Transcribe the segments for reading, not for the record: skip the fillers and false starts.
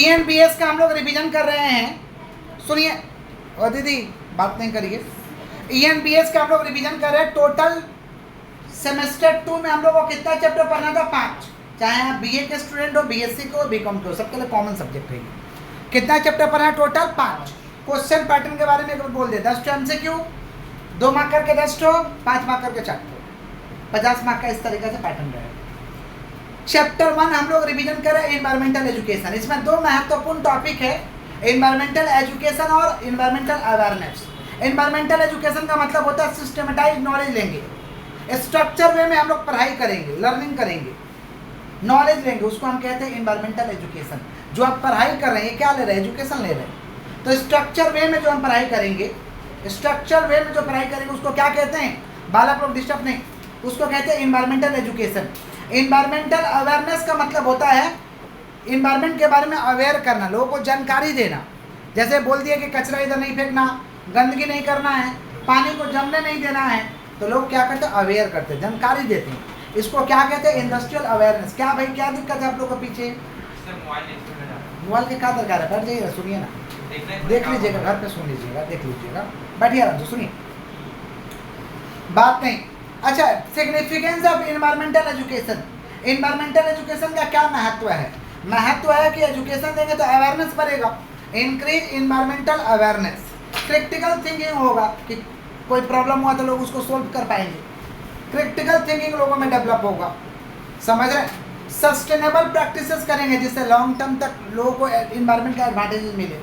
ENBS का हम लोग रिवीजन कर रहे हैं। सुनिए और दीदी बात नहीं करिए। ENBS का हम लोग रिवीजन कर रहे हैं। टोटल सेमेस्टर 2 में हम लोग को कितना चैप्टर पढ़ना था? 5। चाहे आप BA के स्टूडेंट हो, BSc को, BCom को, सबके लिए कॉमन सब्जेक्ट है। कितना चैप्टर पढ़ना है? टोटल 5। क्वेश्चन पैटर्न के बारे में एक बोल दे, 10 MCQ, 2 मार्क करके 10 ठो, 5 मार्क करके 4 ठो, 50 मार्क का इस तरीके से पैटर्न रहेगा। चैप्टर 1 हम लोग रिवीजन कर रहे हैं एनवायरमेंटल एजुकेशन। इसमें 2 महत्वपूर्ण टॉपिक है, एनवायरमेंटल एजुकेशन और एनवायरमेंटल अवेयरनेस। एनवायरमेंटल एजुकेशन का मतलब होता है सिस्टमेटाइज नॉलेज लेंगे, स्ट्रक्चर वे में हम लोग पढ़ाई करेंगे, लर्निंग करेंगे, नॉलेज लेंगे, उसको हम कहते हैं एनवायरमेंटल एजुकेशन। जो आप पढ़ाई कर रहे हैं क्या ले रहे हैं? एजुकेशन ले रहे हैं। तो स्ट्रक्चर वे में जो हम पढ़ाई करेंगे, स्ट्रक्चर वे में जो पढ़ाई करेंगे उसको क्या कहते हैं? बालक लोग डिस्टर्ब नहीं, उसको कहते हैं एनवायरमेंटल एजुकेशन। एनवायरमेंटल अवेयरनेस का मतलब होता है एनवायरमेंट के बारे में अवेयर करना, लोगों को जानकारी देना। जैसे बोल दिया कि कचरा इधर नहीं फेंकना, गंदगी नहीं करना है, पानी को जमने नहीं देना है, तो लोग क्या करते हैं? अवेयर करते हैं, जानकारी देते हैं। इसको क्या कहते हैं? Industrial awareness. क्या भाई क्या दिक्कत है आप लोग के पीछे? मोबाइल के क्या दरकार है? बैठ जाइएगा, सुनिए ना, देख लीजिएगा, घर पे सुन लीजिएगा, देख लीजिएगा, बैठिए आराम से सुनिए, बात नहीं। अच्छा, significance of environmental education. Environmental education का क्या महत्व है? महत्व है कि एजुकेशन देंगे तो अवेयरनेस बढ़ेगा, increase environmental awareness. Critical thinking होगा कि कोई प्रॉब्लम हुआ तो लोग उसको सोल्व कर पाएंगे, क्रिटिकल थिंकिंग लोगों में डेवलप होगा, समझ रहे? सस्टेनेबल प्रैक्टिसेस करेंगे जिससे लॉन्ग टर्म तक लोगों को एनवायरमेंट का एडवांटेज मिले।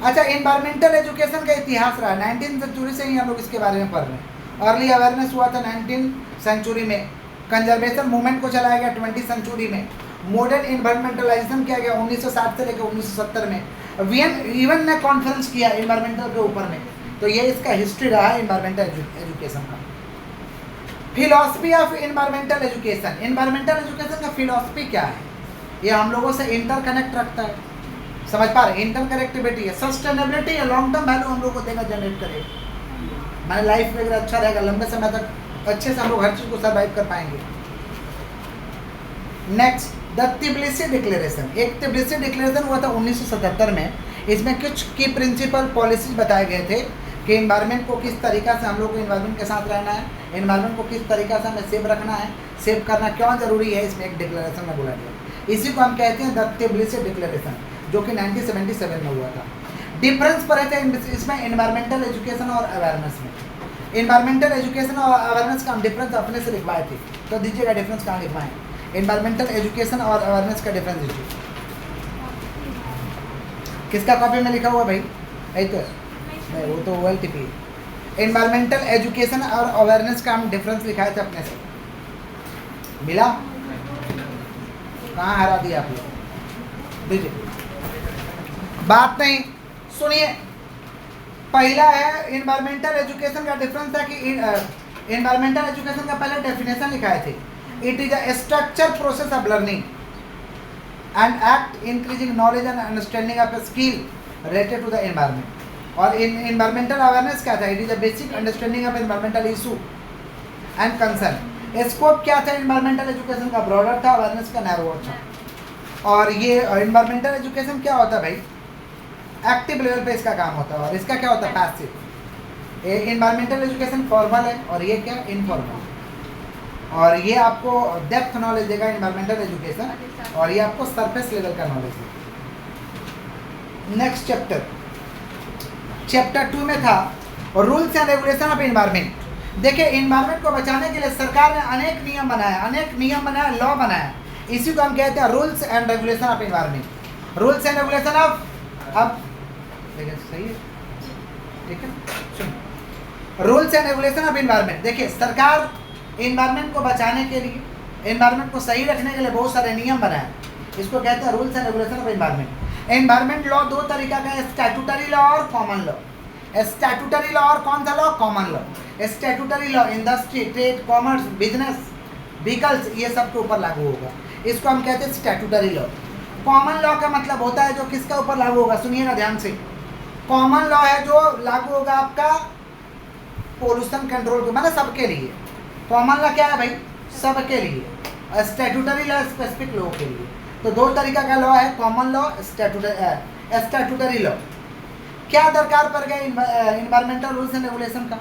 अच्छा, एनवायरमेंटल एजुकेशन का इतिहास रहा है 19वीं सेंचुरी से ही हम लोग इसके बारे में पढ़ रहे हैं। अर्ली अवेयरनेस हुआ था 19वीं सेंचुरी में, कंजर्वेशन मूवमेंट को चलाया गया 20वीं सेंचुरी में, मॉडर्न एनवायरमेंटलाइजेशन किया गया 1960 से लेकर 1970 में, ईवन ने कॉन्फ्रेंस किया एनवायरमेंटल के ऊपर में। तो ये इसका हिस्ट्री रहा है एनवायरमेंटल एजुकेशन का। Philosophy of environmental education. Environmental education का फिलॉसफी क्या है? ये हम लोगों से इंटरकनेक्ट रखता है, समझ पा रहे? इंटर कनेक्टिविटी है, सस्टेनेबिलिटी है, लॉन्ग टर्म वैल्यू हम लोग को देगा, जनरेट करेगा, हमारी लाइफ वगैरह अच्छा रहेगा, लंबे समय तक अच्छे से हम लोग हर चीज़ को सर्वाइव कर पाएंगे। Next, the Tbilisi declaration. एक तिब्लिसी डिक्लेरेशन हुआ था 1977 में। इसमें कुछ की प्रिंसिपल पॉलिसीज बताए गए थे कि एनवायरनमेंट को किस तरीक़ा से हम लोग को एनवायरनमेंट के साथ रहना है, एनवायरनमेंट को किस तरीक़ा से हमें सेव रखना है, सेव करना क्यों ज़रूरी है, इसमें एक डिक्लेरेशन में बोला गया। इसी को हम कहते हैं द तिब्लिसी डिक्लेरेशन, जो कि 1977 में हुआ था। डिफरेंस पर है इसमें एनवायरमेंटल एजुकेशन और अवेयरनेस में। एनवायरमेंटल एजुकेशन और अवेयरनेस का हम डिफरेंस अपने से लिखवाए थे, तो दीजिएगा डिफरेंस कहाँ लिखवाएं? एनवायरमेंटल एजुकेशन और अवेयरनेस का डिफरेंस दीजिए। किसका कॉपी में लिखा हुआ भाई? यही तो नहीं, वो तो OLTP। एनवायरमेंटल एजुकेशन और अवेयरनेस का हम डिफरेंस लिखाए थे अपने से, मिला? कहाँ हरा दिया आप लोग? दीजिए, बात नहीं, सुनिए। पहला है एनवायरमेंटल एजुकेशन का डिफरेंस है कि एनवायरमेंटल एजुकेशन का पहले डेफिनेशन लिखाए थे, it is a structure process of learning and act increasing knowledge and understanding of a skill related to the environment. और एनवायरमेंटल अवेयरनेस क्या था? It is a basic understanding of environmental issue and concern. Scope क्या था environmental education का? Broader था, awareness का narrower था। और ये एनवायरमेंटल एजुकेशन क्या होता है भाई? एक्टिव लेवल पे इसका काम होता है, और इसका क्या होता है? पैसिव। एनवायरमेंटल एजुकेशन फॉर्मल है और ये क्या? इनफॉर्मल। और ये आपको डेप्थ नॉलेज देगा एनवायरमेंटल एजुकेशन, और ये आपको सरफेस लेवल का नॉलेज देगा। नेक्स्ट चैप्टर 2 में था rules and regulation of environment. देखिए, एनवायरमेंट को बचाने के लिए सरकार ने अनेक नियम बनाया, लॉ बनाया। इसी को हम कहते हैं rules and regulation of environment. Rules and regulation of, अब देखिए सही है, ठीक है, सुन। Rules and regulation of environment. देखिए, सरकार एनवायरमेंट को बचाने के लिए, एनवायरमेंट को सही रखने के लिए बहुत सारे नियम बनाए, इसको कहते हैं rules and regulation of environment. Environment law 2 तरीका का है, स्टैट्यूटरी लॉ और कॉमन लॉ। स्टैट्यूटरी लॉ और कौन सा law? Common law. Statutory law industry, trade, commerce, business, vehicles, ये सब के ऊपर लागू होगा, इसको हम कहते हैं स्टैट्यूटरी लॉ। कॉमन लॉ का मतलब होता है जो किसका ऊपर लागू होगा? सुनिएगा ध्यान से। कॉमन लॉ है जो लागू होगा आपका पोल्यूशन कंट्रोल को, मतलब सबके लिए। कॉमन लॉ क्या है भाई? सबके लिए। स्टैट्यूटरी लॉ स्पेसिफिक लोगों के लिए। तो दो तरीका का लॉ है, कॉमन लॉ, स्टैट्यूटरी लॉ। क्या दरकार पड़ गया इन्वायरमेंटल रूल्स एंड रेगुलेशन का?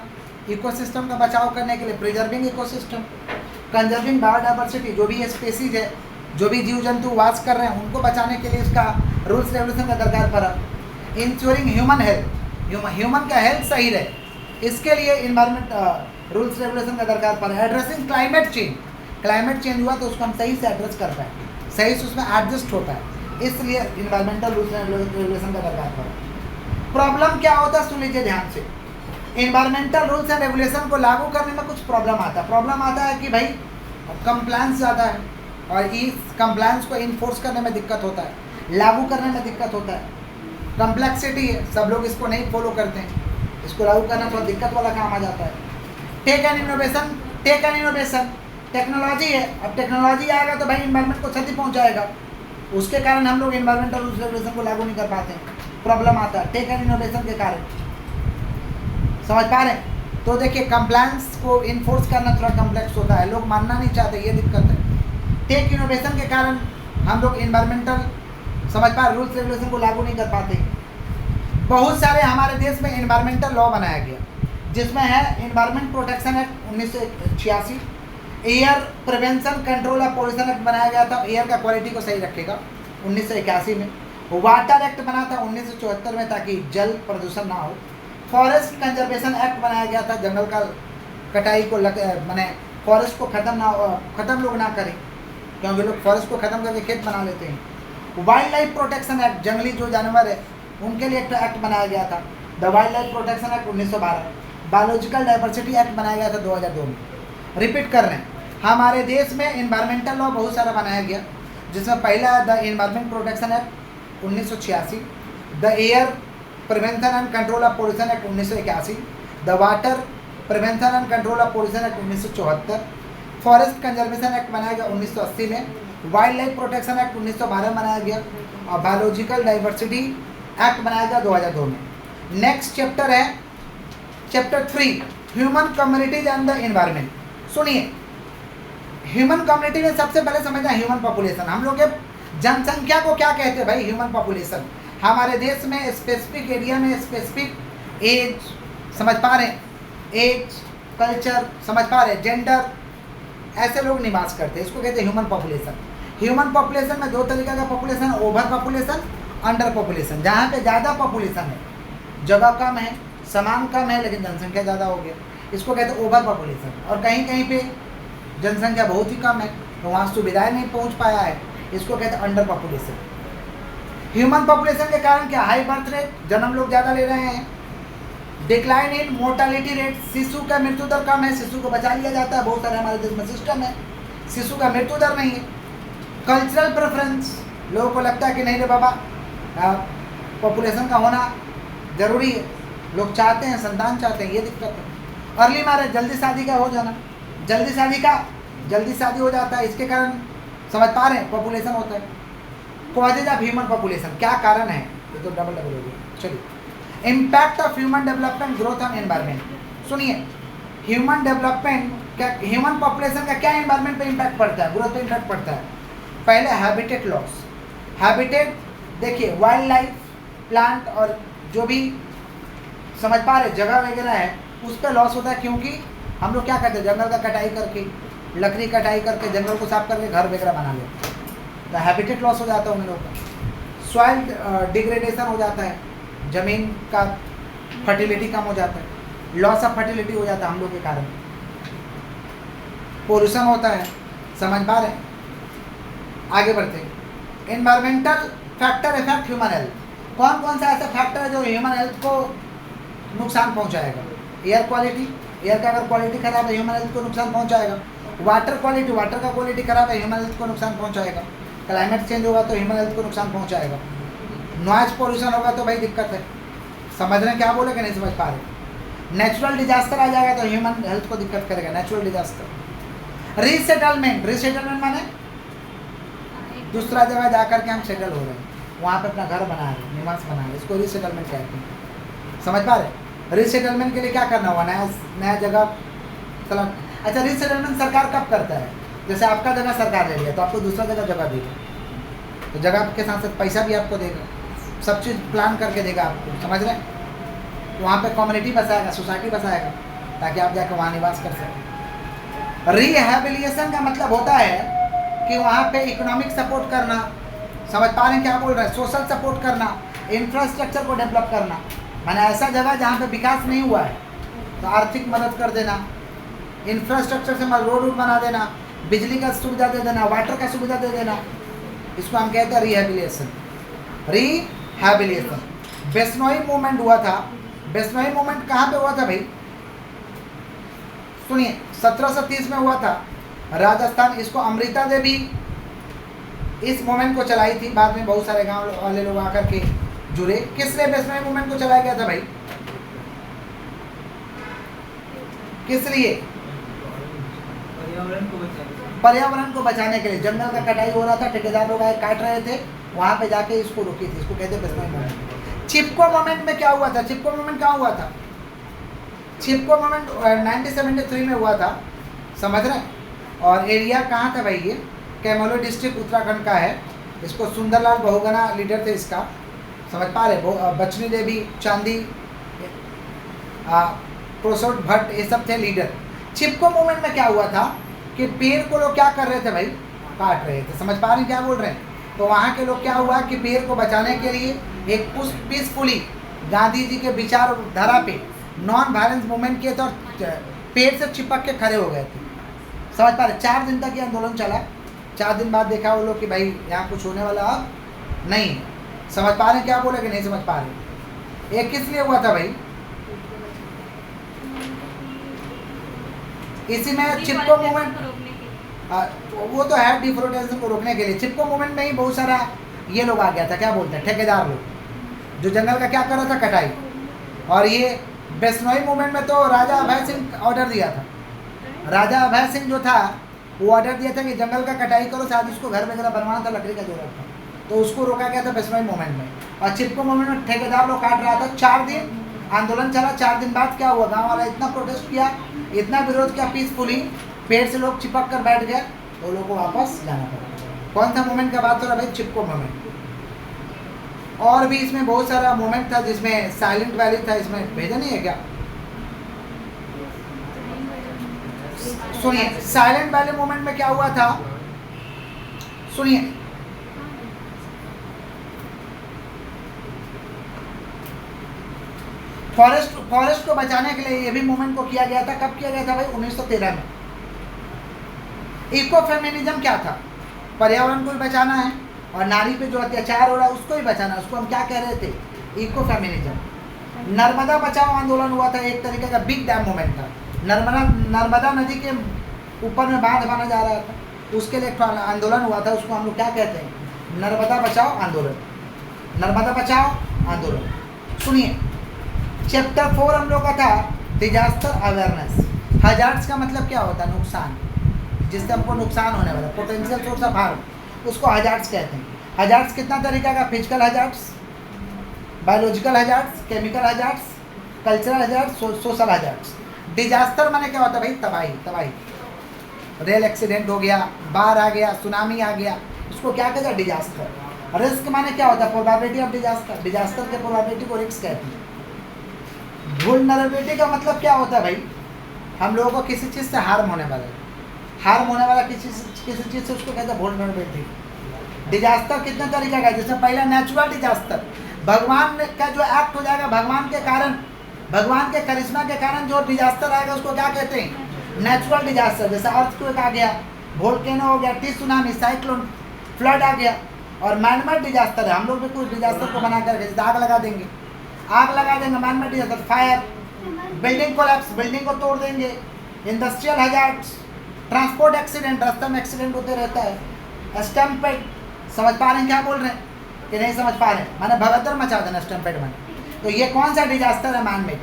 इकोसिस्टम का बचाव करने के लिए, प्रिजर्विंग इकोसिस्टम, कंजर्विंग बायोडाइवर्सिटी, जो भी स्पेसीज है, जो भी जीव जंतु वास कर रहे हैं उनको बचाने के लिए इसका रूल्स रेगुलेशन का दरकार पड़ा। इंश्योरिंग ह्यूमन हेल्थ, ह्यूमन का हेल्थ सही रहे, इसके लिए इन्वायरमेंट रूल्स रेगुलेशन का दरकार पड़ा। Addressing climate change, climate change हुआ तो उसको हम सही से एड्रेस कर पाए, सही से उसमें एडजस्ट होता है, इसलिए इन्वायरमेंटल रूल्स एंड रेगुलेशन का दरकार पड़ा। प्रॉब्लम क्या होता है सुन लीजिए ध्यान से। इन्वायरमेंटल रूल्स एंड रेगुलेशन को लागू करने में कुछ प्रॉब्लम आता है। प्रॉब्लम आता है कि भाई कंप्लायंस ज़्यादा है और इस कंप्लायंस को इन्फोर्स करने में दिक्कत होता है, लागू करने में दिक्कत होता है। कम्प्लेक्सिटी है, सब लोग इसको नहीं फॉलो करते हैं, इसको लागू करना थोड़ा दिक्कत वाला काम आ जाता है। टेक एन इनोवेशन, टेक्नोलॉजी है, अब टेक्नोलॉजी आएगा तो भाई इन्वायरमेंट को क्षति पहुंचाएगा, उसके कारण हम लोग इन्वायरमेंटल रूल्स रेगुलेशन को लागू नहीं कर पाते हैं, प्रॉब्लम आता है टेक एन इनोवेशन के कारण। समझ पा रहे हैं? तो देखिए कंप्लायंस को इन्फोर्स करना थोड़ा कम्प्लेक्स होता है, लोग मानना नहीं चाहते, ये दिक्कत है। टेक इनोवेशन के कारण हम लोग इन्वायरमेंटल समझ पा रूल्स रेगुलेशन को लागू नहीं कर पाते। बहुत सारे हमारे देश में इन्वायरमेंटल लॉ बनाया गया, जिसमें है environment protection act 1986, air prevention control of pollution act बनाया गया था, एयर का क्वालिटी को सही रखेगा 1981 में। वाटर एक्ट बना था 1974 में ताकि जल प्रदूषण ना हो। फॉरेस्ट कंजर्वेशन एक्ट बनाया गया था, जंगल का कटाई को मैंने फॉरेस्ट को ख़त्म लोग ना करें, क्योंकि लोग फॉरेस्ट को ख़त्म करके खेत बना लेते हैं। वाइल्ड लाइफ प्रोटेक्शन एक्ट, जंगली जो जानवर है उनके लिए एक एक्ट बनाया गया था, the wild life protection act 1912। Biological diversity act बनाया गया था 2002 में। रिपीट कर रहे हैं, हमारे देश में इन्वायरमेंटल लॉ बहुत सारा बनाया गया, जिसमें पहला है the environment protection act 1986, the air prevention and control of pollution act 1981, the water prevention and control of pollution act 1974, forest conservation act बनाया गया 1980 में, वाइल्ड लाइफ प्रोटेक्शन एक्ट 1912 बनाया गया और बायोलॉजिकल डाइवर्सिटी एक्ट बनाया गया 2002 में। नेक्स्ट चैप्टर है chapter 3, human communities and the environment. सुनिए, ह्यूमन कम्युनिटी में सबसे पहले समझना ह्यूमन पॉपुलेशन। हम लोग जनसंख्या को क्या कहते हैं भाई? Human population. हमारे देश में स्पेसिफिक एरिया में स्पेसिफिक एज, समझ पा रहे हैं, एज, कल्चर, समझ पा रहे हैं, जेंडर, ऐसे लोग निवास करते हैं, इसको कहते हैं ह्यूमन पॉपुलेशन। ह्यूमन पॉपुलेशन में दो तरीके का population, over population, under population. जहाँ पे ज़्यादा पॉपुलेशन है, जगह कम है, सामान कम है लेकिन जनसंख्या ज़्यादा हो गया, इसको कहते हैं ओवर पॉपुलेशन। और कहीं कहीं पे जनसंख्या बहुत ही कम है तो वहाँ सुविधाएं नहीं पहुँच पाया है, इसको कहते हैं अंडर पॉपुलेशन। ह्यूमन पॉपुलेशन के कारण क्या? हाई बर्थ रेट, जन्म लोग ज़्यादा ले रहे हैं, डिक्लाइन इन मोर्टालिटी रेट, शिशु का मृत्यु दर कम है, शिशु को बचा लिया जाता है, बहुत सारे हमारे देश में सिस्टम है, शिशु का मृत्यु दर नहीं है। कल्चरल प्रेफरेंस, लोगों को लगता है कि नहीं रे बाबा पॉपुलेशन का होना ज़रूरी है, लोग चाहते हैं, संतान चाहते हैं, ये दिक्कत है। अर्ली मैरिज, जल्दी शादी का हो जाना, जल्दी शादी हो जाता है, इसके कारण समझ पा रहे हैं पॉपुलेशन होता है। कॉजेज ऑफ ह्यूमन पॉपुलेशन, क्या कारण है? ये तो डबल हो गया। चलिए, impact of human development, growth on environment. सुनिए, ह्यूमन डेवलपमेंट क्या, ह्यूमन पॉपुलेशन का क्या एनवायरनमेंट पे इम्पैक्ट पड़ता है, ग्रोथ पे इम्पैक्ट पड़ता है? पहले हैबिटेट लॉस। हैबिटेट देखिए, वाइल्ड लाइफ, प्लांट और जो भी समझ पा रहे जगह वगैरह है उस पर लॉस होता है, क्योंकि हम लोग क्या करते हैं, जंगल का कटाई करके, लकड़ी कटाई करके जंगल को साफ करके घर वगैरह बना लेते हैं, तो हैबिटेट लॉस हो जाता है उन लोगों का। सॉइल डिग्रेडेशन हो जाता है, ज़मीन का फर्टिलिटी कम हो जाता है, लॉस ऑफ फर्टिलिटी हो जाता है हम लोग के कारण। पोल्यूशन होता है, समझ पा रहे हैं? आगे बढ़ते हैं। Environmental factor effect human health. कौन कौन सा ऐसा फैक्टर है जो ह्यूमन हेल्थ को नुकसान पहुंचाएगा? एयर क्वालिटी, एयर का अगर क्वालिटी खराब है ह्यूमन हेल्थ को नुकसान पहुंचाएगा। वाटर क्वालिटी, वाटर का क्वालिटी खराब है ह्यूमन हेल्थ को नुकसान पहुंचाएगा। क्लाइमेट चेंज होगा तो ह्यूमन हेल्थ को नुकसान पहुंचाएगा। नॉइज पोल्यूशन होगा तो भाई दिक्कत है। समझ रहे हैं क्या बोले कि नहीं समझ पा रहे? नेचुरल डिजास्टर आ जाएगा तो ह्यूमन हेल्थ को दिक्कत करेगा, नेचुरल डिजास्टर। रीसेटलमेंट, रीसेटलमेंट माने दूसरा जगह जाकर के हम सेटल हो रहे हैं, वहाँ पे अपना घर बना रहे हैं, निवास बना रहे हैं, इसको रीसेटलमेंट कहते हैं। समझ पा रहे? रीसेटलमेंट के लिए क्या करना होगा? नया जगह चला। अच्छा, रीसेटलमेंट सरकार कब करता है? जैसे आपका जगह सरकार ले लिया तो आपको दूसरा जगह दी, तो जगह के साथ साथ पैसा भी आपको देगा, सब चीज़ प्लान करके देगा आपको, समझ रहे हैं। वहाँ पे कम्युनिटी बसाएगा, सोसाइटी बसाएगा, ताकि आप जाकर वहाँ निवास कर सकें। रिहैबिलिटेशन का मतलब होता है कि वहाँ पे इकोनॉमिक सपोर्ट करना, समझ पा रहे हैं क्या बोल रहे हैं, सोशल सपोर्ट करना, इंफ्रास्ट्रक्चर को डेवलप करना, माने ऐसा जगह जहाँ पे विकास नहीं हुआ है तो आर्थिक मदद कर देना, इंफ्रास्ट्रक्चर से रोड वोड बना देना, बिजली का सुविधा दे देना, वाटर का सुविधा दे देना, इसको हम कहते हैं रिहैबिलिटेशन। रिहैबिलिटेशन। बिश्नोई मूवमेंट हुआ था। बिश्नोई मूवमेंट कहाँ पे हुआ था भाई? सुनिए, 1730 में हुआ था राजस्थान। इसको अमृता देवी इस मूवमेंट को चलाई थी, बाद में बहुत सारे गांव वाले लोग आकर के जुड़े। किस लिए बिश्नोई मूवमेंट को चलाया गया था भाई? किस लिए? पर्यावरण को बचाने के लिए। जंगल का कटाई हो रहा था, ठेकेदार लोग आए काट रहे थे, वहां पे जाके इसको रोकी थी, इसको कहते हैं बिश्नोई मूवमेंट। चिपको मूवमेंट में क्या हुआ था? चिपको मूवमेंट कहाँ हुआ था? चिपको मूवमेंट 1973 में हुआ था, समझ रहे हैं। और एरिया कहाँ था भाई? ये कैमोली डिस्ट्रिक्ट उत्तराखंड का है। इसको सुंदरलाल बहुगुणा लीडर थे इसका, समझ पा रहे। बचनी देवी, चांदी, प्रोसोट भट्ट, ये सब थे लीडर। चिपको मूवमेंट में क्या हुआ था कि पेड़ को लोग क्या कर रहे थे भाई? काट रहे थे, समझ पा रहे हैं क्या बोल रहे हैं। तो वहाँ के लोग क्या हुआ कि पेड़ को बचाने के लिए एक पीसफुली गांधी जी के विचारधारा पे नॉन वायलेंस मूवमेंट किए थे और पेड़ से चिपक के खड़े हो गए थे, समझ पा रहे। 4 दिन तक ये आंदोलन चला। 4 दिन बाद देखा वो लोग कि भाई यहाँ कुछ होने वाला अब नहीं, समझ पा रहे हैं क्या बोले कि नहीं समझ पा रहे। ये किस लिए हुआ था भाई? इसी में चिपको मूवमेंट, वो तो है डिफोरेस्टेशन को रोकने के लिए। चिपको मूवमेंट में ही बहुत सारा ये लोग आ गया था, क्या बोलते हैं, ठेकेदार लोग, जो जंगल का क्या कर रहा था? कटाई। और ये बिश्नोई मूवमेंट में तो राजा अभय सिंह ऑर्डर दिया था। राजा अभय सिंह जो था वो ऑर्डर दिया था कि जंगल का कटाई करो, शायद उसको घर वगैरह बनवाना था, लकड़ी का जरूरत था, तो उसको रोका गया था बिश्नोई मूवमेंट में। और चिपको मूवमेंट में ठेकेदार लोग काट रहा था। 4 दिन आंदोलन चला। 4 दिन बाद क्या हुआ? गाँव वाला इतना प्रोटेस्ट किया, इतना विरोध किया पीसफुली, पेड़ से लोग चिपक कर बैठ गए, तो लोगों को वापस जाना पड़ा। कौन सा मूवमेंट का बात हो रहा है भाई? चिपको मूवमेंट। और भी इसमें बहुत सारा मूवमेंट था, जिसमें साइलेंट वैली था, इसमें भेजा नहीं है क्या? सुनिए, साइलेंट वैली मूवमेंट में क्या हुआ था? सुनिए, फॉरेस्ट को बचाने के लिए ये भी मूवमेंट को किया गया था। कब किया गया था भाई? 1913 में। इको फेमिनिज्म क्या था? पर्यावरण को भी बचाना है और नारी पे जो अत्याचार हो रहा है उसको भी बचाना है। उसको हम क्या कह रहे थे? Eco feminism. नर्मदा बचाओ आंदोलन हुआ था, एक तरीके का बिग डैम मूवमेंट था। नर्मदा नदी के ऊपर में बांध बना जा रहा था, उसके लिए एक आंदोलन हुआ था, उसको हम लोग क्या कहते हैं? नर्मदा बचाओ आंदोलन। नर्मदा बचाओ आंदोलन। सुनिए, चैप्टर 4 हम लोग का था डिजास्टर अवेयरनेस। हजार्ड्स का मतलब क्या होता है? नुकसान, जिससे हमको नुकसान होने वाला, पोटेंशियल सोर्स ऑफ हार्म, उसको हजार्ड्स कहते हैं। हजार्ड्स कितना तरीका का? Physical hazards, biological hazards, chemical hazards, cultural hazards, social hazards. Disaster माने क्या होता है भाई? तबाही। तबाही, रेल एक्सीडेंट हो गया, बाढ़ आ गया, सुनामी आ गया, उसको क्या कहते हैं? डिजास्टर। रिस्क माने क्या होता है? Probability of disaster. डिजास्टर के प्रोबेबिलिटी को रिस्क कहते हैं। वुल्नरेबिलिटी का मतलब क्या होता है भाई? हम लोगों को किसी चीज़ से हार्म होने वाला है, हार्म होने वाला किसी चीज़ से, उसको कहते हैं वुल्नरेबिलिटी। डिजास्टर कितने तरीके का है? जैसे पहला नेचुरल डिजास्टर, भगवान का जो एक्ट हो जाएगा, भगवान के कारण, भगवान के करिश्मा के कारण जो डिजास्टर आएगा उसको क्या कहते हैं? Natural disaster. जैसे अर्थक्वेक आ गया, वोल्केनो हो गया, सुनामी, साइक्लोन, फ्लड आ गया। और मैनमेड डिजास्टर है, हम लोग भी कुछ डिजास्टर को बना कर जैसे आग लगा देंगे, manmade disaster. Fire, building collapse, building को तोड़ देंगे। इंडस्ट्रियल हजार्ड्स, ट्रांसपोर्ट एक्सीडेंट, रास्ते में एक्सीडेंट होते रहता है। स्टम्पेड, समझ पा रहे हैं क्या बोल रहे हैं कि नहीं समझ पा रहे हैं? मैंने भगदड़ मचा देना स्टम्पेड में। तो ये कौन सा डिजास्टर है? मैनमेड।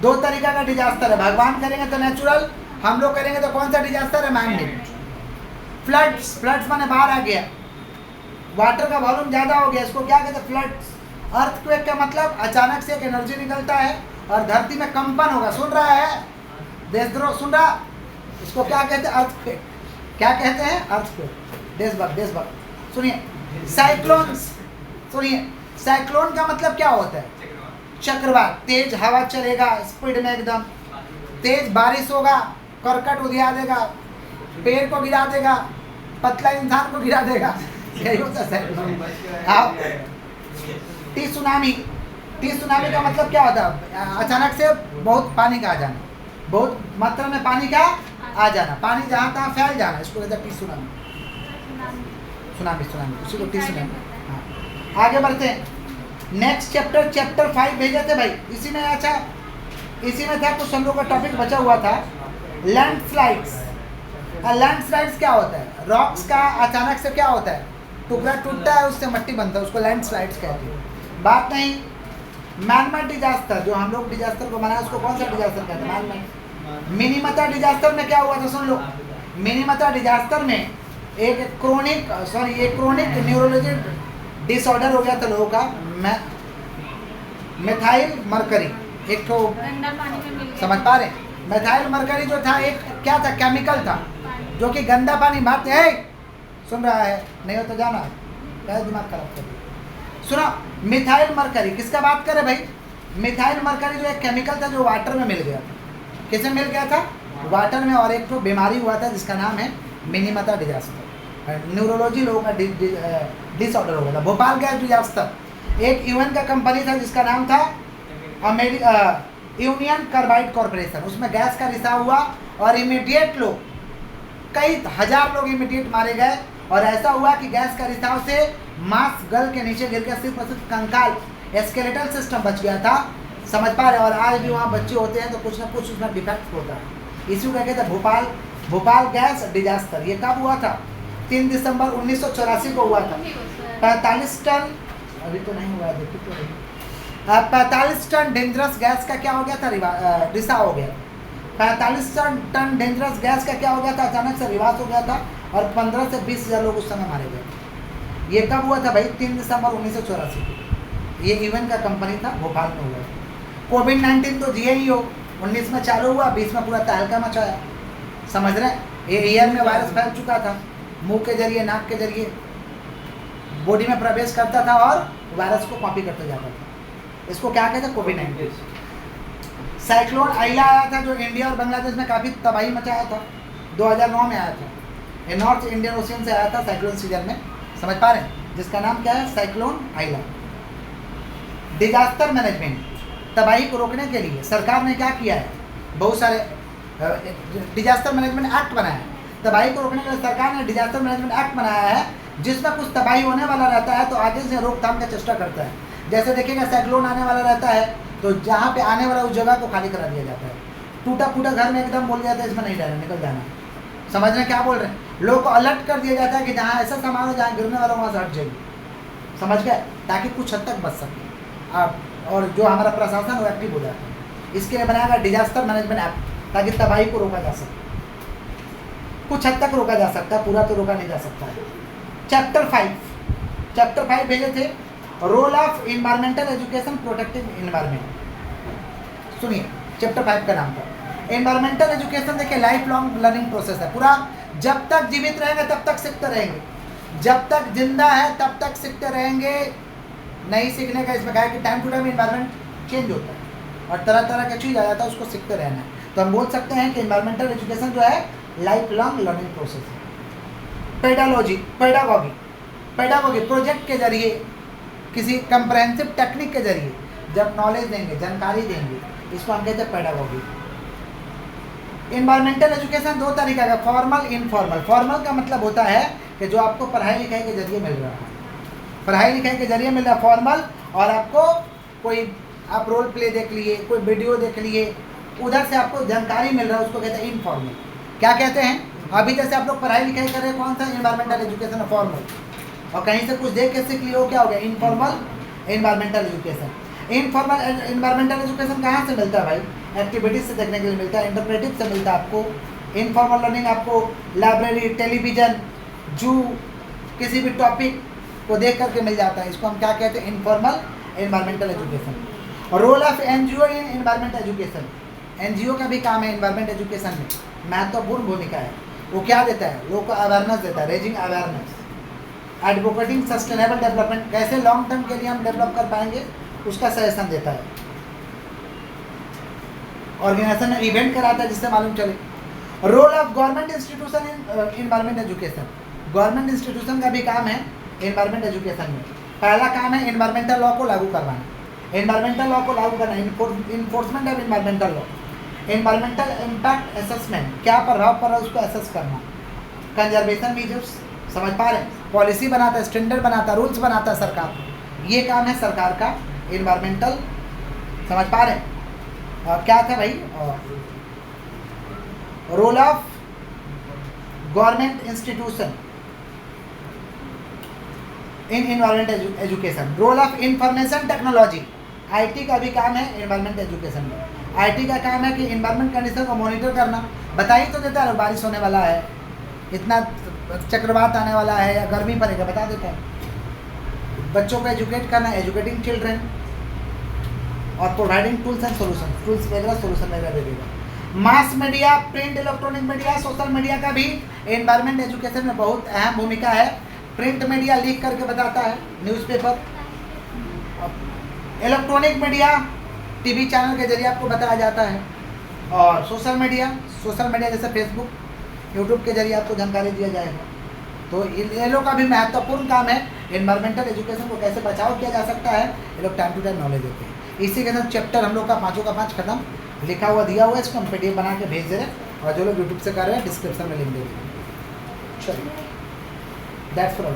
2 तरीका का डिजास्टर है, भगवान करेंगे तो नेचुरल, हम लोग करेंगे तो कौन सा डिजास्टर है? मैनमेड। फ्लड्स, फ्लड्स माने बाहर आ गया, वाटर का वॉल्यूम ज़्यादा हो गया, इसको क्या कहते हैं? फ्लड्स। अर्थक्वेक का मतलब अचानक से एक एनर्जी निकलता है और धरती में कंपन होगा। सुन रहा है देशद्रोह? सुन रहा? इसको क्या कहते हैं? अर्थक्वेक। क्या कहते हैं? अर्थक्वेक। देशभक्त, देशभक्त। सुनिए, साइक्लोन, सुनिए साइक्लोन का मतलब क्या होता है? चक्रवात, तेज हवा चलेगा स्पीड में एकदम, तेज बारिश होगा, करकट उधिया देगा, पेड़ को गिरा देगा, पतला इंसान को गिरा देगा, यही होता है। टी सुनामी, टी सुनामी का मतलब क्या होता है? अचानक से बहुत पानी का आ जाना, बहुत मात्रा में पानी का आ जाना, पानी जहाँ तहाँ फैल जाना, इसको कहते हैं टी सुनामी। सुनामी सुनामी उसी को टी सुनामी। हाँ आगे बढ़ते हैं, नेक्स्ट चैप्टर, चैप्टर 5 भेजे थे भाई, इसी में अच्छा इसी में था कुछ हम लोग का टॉपिक बचा हुआ था, लैंडस्लाइड्स। लैंडस्लाइड्स क्या होता है? रॉक्स का अचानक से क्या होता है, टुकड़ा टूटता है, उससे मिट्टी बनता है, उसको लैंडस्लाइड्स कहते हैं। बात नहीं, मैनमेड डिजास्टर, जो हम लोग डिजास्टर को बनाया उसको कौन सा डिजास्टर कहते हैं? मैनमेड। मिनीमता डिजास्टर में क्या हुआ था सुन लो, मिनीमता डिजास्टर में एक क्रोनिक न्यूरोलॉजी डिसऑर्डर हो गया था लोगों का, मेथाइल मरकरी, एक तो समझ पा रहे हैं? मेथाइल मरकरी जो था एक क्या था, केमिकल था जो कि गंदा पानी, बात है सुन रहा है? नहीं हो तो जाना, क्या दिमाग खराब कर दिया। सुना, मिथाइल मरकरी किसका बात करे भाई? मिथाइल मरकरी जो एक केमिकल था जो वाटर में मिल गया था। किसे मिल गया था? वाटर में। और एक तो बीमारी हुआ था जिसका नाम है मिनीमता डिजास्टर, न्यूरोलॉजी लोगों का डिसऑर्डर हो गया था। भोपाल गैस डिजास्टर, एक यूएन का कंपनी था जिसका नाम था यूनियन कार्बाइड कॉर्पोरेशन, उसमें गैस का रिसाव हुआ और इमीडिएट लोग, कई हजार लोग इमीडिएट मारे गए। और ऐसा हुआ कि गैस का रिसाव से मांस गल के नीचे गिर गया, सिर्फ और सिर्फ कंकाल, स्केलेटल सिस्टम बच गया था। समझ पा रहे? और आज भी वहाँ बच्चे होते हैं तो कुछ ना कुछ उसमें डिफेक्ट होता है। इसी को कहते थे भोपाल गैस डिजास्टर। ये कब हुआ था? 3 दिसंबर 1984 को हुआ था। 45 टन, अभी तो नहीं हुआ, देखिए तो नहीं, 45 टन डेंजरस गैस का क्या हो गया था? रिसाव हो गया। 45 टन डेंजरस गैस का क्या हो गया था? अचानक से रिवास हो गया था और 15 से 20 हज़ार लोग उस समय मारे गए। ये कब हुआ था भाई? 3 दिसंबर 1984 को। ये यूएन का कंपनी था, भोपाल में हुआ। कोविड-19 तो जिए ही हो, 19 में चालू हुआ, 20 में पूरा तहलका मचाया। समझ रहे हैं? ये एयर में वायरस फैल चुका था, मुंह के जरिए, नाक के जरिए बॉडी में प्रवेश करता था और वायरस को कॉपी करते जाता था। इसको क्या कहते हैं? कोविड-19। साइक्लोन आइला आया था जो इंडिया और बांग्लादेश में काफ़ी तबाही मचाया था, 2009 में आया था। ये नॉर्थ इंडियन ओशियन से आया था साइक्लोन सीजन में। समझ पा रहे हैं? जिसका नाम क्या है? साइक्लोन आइला। डिजास्टर मैनेजमेंट, तबाही को रोकने के लिए सरकार ने क्या किया है? बहुत सारे डिजास्टर मैनेजमेंट एक्ट बनाया है। तबाही को रोकने के लिए सरकार ने डिजास्टर मैनेजमेंट एक्ट बनाया है, जिसमें कुछ तबाही होने वाला रहता है तो आगे से रोकथाम का चेष्टा करता है। जैसे देखिएगा, साइक्लोन आने वाला रहता है तो जहाँ पे आने वाला उस जगह को खाली करा दिया जाता है। टूटा फूटा घर में एकदम बोल जाता है इसमें नहीं रहना, निकल जाना। समझ रहे हैं क्या बोल रहे हैं? लोगों को अलर्ट कर दिया जाता है कि जहाँ ऐसा सामान हो जहाँ गिरने वाला वहाँ से हट जाएगी। समझ गए? ताकि कुछ हद तक बच सके आप, और जो हमारा प्रशासन वो एक्टिव हो जाता है। इसके लिए बनाया गया डिजास्टर मैनेजमेंट एक्ट, ताकि तबाही को रोका जा सके। कुछ हद तक रोका जा सकता है, पूरा तो रोका नहीं जा सकता है। चैप्टर 5 भेजे थे, role of environmental education protective environment. सुनिए, चैप्टर 5 का नाम था इन्वायरमेंटल एजुकेशन। देखिए, लाइफ लॉन्ग लर्निंग प्रोसेस है पूरा। जब तक जीवित रहेंगे तब तक सीखते रहेंगे, जब तक जिंदा है तब तक सीखते रहेंगे। नहीं सीखने का इसमें कहा है कि time to time environment change होता है और तरह तरह का चीज़ आ जाता है, उसको सीखते रहना है। तो हम बोल सकते हैं कि इन्वायरमेंटल एजुकेशन जो है लाइफ लॉन्ग लर्निंग प्रोसेस है। पेडागॉगी प्रोजेक्ट के जरिए, किसी कंप्रहेंसिव टेक्निक के जरिए जब नॉलेज देंगे, जानकारी देंगे, इसको हम कहते हैं पेडागॉगी। इन्वायरमेंटल एजुकेशन 2 तरीका का, फॉर्मल, इनफॉर्मल। फॉर्मल का मतलब होता है कि जो आपको पढ़ाई लिखाई के जरिए मिल रहा है, पढ़ाई लिखाई के जरिए मिल रहा है फॉर्मल, और आपको कोई आप रोल प्ले देख लिए, कोई वीडियो देख लिए, उधर से आपको जानकारी मिल रहा है, उसको कहते हैं इनफॉर्मल। क्या कहते हैं? अभी जैसे आप लोग पढ़ाई लिखाई कर रहे हैं, कौन सा? Environmental education, formal. और कहीं से कुछ देख के सीख लियो, क्या हो गया? Informal environmental education. Informal environmental education कहाँ से मिलता है भाई? एक्टिविटीज से देखने के लिए मिलता है, इंटरप्रेटिव से मिलता है आपको। इनफॉर्मल लर्निंग आपको लाइब्रेरी, टेलीविजन, जू, किसी भी टॉपिक को देख करके मिल जाता है। इसको हम क्या कहते हैं? Informal environmental education. और role of NGO in environment education. NGO का भी काम है इन्वायरमेंट एजुकेशन में, महत्वपूर्ण भूमिका है। वो क्या देता है? लोगों को अवेयरनेस देता है, raising awareness. Advocating sustainable development, कैसे लॉन्ग टर्म के लिए हम डेवलप कर पाएंगे उसका सजेशन देता है। ऑर्गेनाइजेशन में इवेंट कराता है जिससे मालूम चले। Role of government institution in environment education, government institution का भी काम है इन्वायरमेंट एजुकेशन में। पहला काम है इन्वायरमेंटल लॉ को लागू करवाना, इन्वायरमेंटल लॉ को लागू करना, enforcement of environmental law, environmental impact assessment, क्या प्रभाव पड़ रहा है उसको असेस करना, कंजर्वेशन मीजर्स, समझ पा रहे हैं, पॉलिसी बनाता है, स्टैंडर्ड बनाता है, रूल्स बनाता है सरकार, ये काम है सरकार का इन्वायरमेंटल, समझ पा रहे हैं। क्या था भाई role of government institution in environment education, role of information technology, IT का भी काम है इन्वायरमेंट एजुकेशन में। आईटी का काम है कि इन्वायरमेंट कंडीशन को मॉनिटर करना, बता ही तो देता है बारिश होने वाला है, इतना चक्रवात आने वाला है या गर्मी पड़ेगा, बता देता है। बच्चों को एजुकेट करना, एजुकेटिंग चिल्ड्रन और providing tools and solution, tools वगैरह सोल्यूशन वगैरह दे देगा। Mass media, print, electronic media, social media का भी एनवायरमेंट एजुकेशन में बहुत अहम भूमिका है। प्रिंट मीडिया लीक करके बताता है, newspaper, electronic media TV channel के जरिए आपको बताया जाता है, और सोशल मीडिया जैसे फेसबुक, यूट्यूब के जरिए आपको जानकारी दिया जाएगा। तो ये लोग का भी महत्वपूर्ण काम है एनवायरमेंटल एजुकेशन को कैसे बचाव किया जा सकता है, ये लोग टाइम टू टाइम नॉलेज देते हैं। इसी के साथ चैप्टर हम लोग का 5 का 5 खत्म, लिखा हुआ दिया हुआ है, इसको हम PDF बना के भेज दे रहे हैं, और जो लोग यूट्यूब से कर रहे हैं डिस्क्रिप्शन में लिंक दे देंगे। चलिए, दैट्स फॉर ऑल।